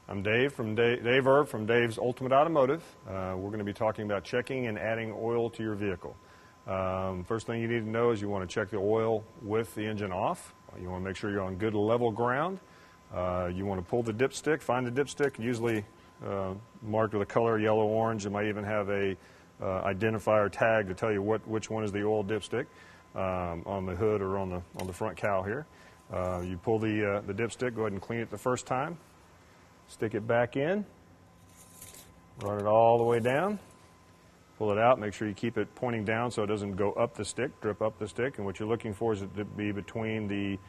I'm Dave from Dave Erb from Dave's Ultimate Automotive. We're going to be talking about checking and adding oil to your vehicle. First thing you need to know is you want to check the oil with the engine off. You want to make sure you're on good level ground. You want to pull the dipstick, find the dipstick, usually marked with a color yellow, orange. It might even have a identifier tag to tell you which one is the oil dipstick on the hood or on the front cowl here. You pull the dipstick, go ahead and clean it the first time. Stick it back in, run it all the way down, pull it out, make sure you keep it pointing down so it doesn't go up the stick, drip up the stick, and what you're looking for is it to be between the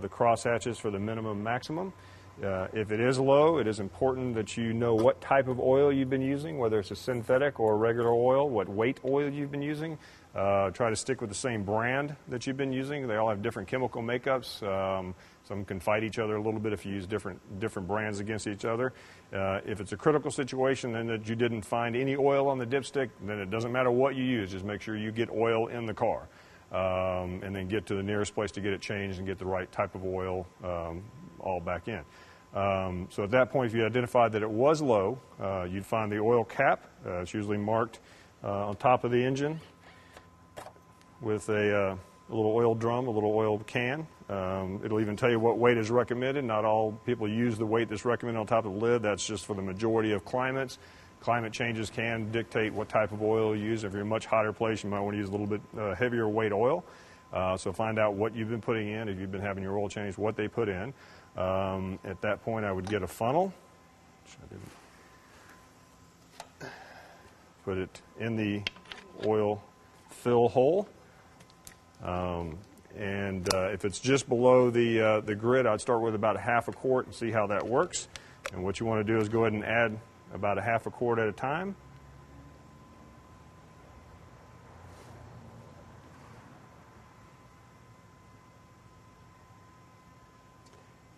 cross hatches for the minimum maximum. If it is low, it is important that you know what type of oil you've been using, whether it's a synthetic or a regular oil, what weight oil you've been using. Try to stick with the same brand that you've been using. They all have different chemical makeups. Some can fight each other a little bit if you use different brands against each other. If it's a critical situation and that you didn't find any oil on the dipstick, then it doesn't matter what you use. Just make sure you get oil in the car. And then get to the nearest place to get it changed and get the right type of oil all back in. So at that point, if you identified that it was low, you'd find the oil cap. It's usually marked on top of the engine with a little oil drum, a little oil can. It'll even tell you what weight is recommended. Not all people use the weight that's recommended on top of the lid. That's just for the majority of climates. Climate changes can dictate what type of oil you use. If you're in a much hotter place, you might want to use a little bit heavier weight oil. So find out what you've been putting in, if you've been having your oil changed, what they put in. At that point, I would get a funnel. Put it in the oil fill hole. If it's just below the grid, I'd start with about a half a quart and see how that works. And what you want to do is go ahead and add about a half a quart at a time.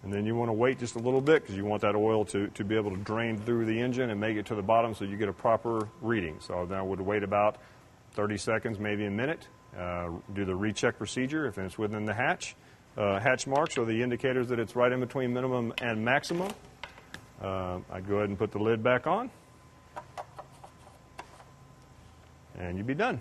And then you want to wait just a little bit because you want that oil to be able to drain through the engine and make it to the bottom so you get a proper reading. So then I would wait about 30 seconds, maybe a minute. Do the recheck procedure if it's within the hatch marks or the indicators that it's right in between minimum and maximum. I'd go ahead and put the lid back on, and you'd be done.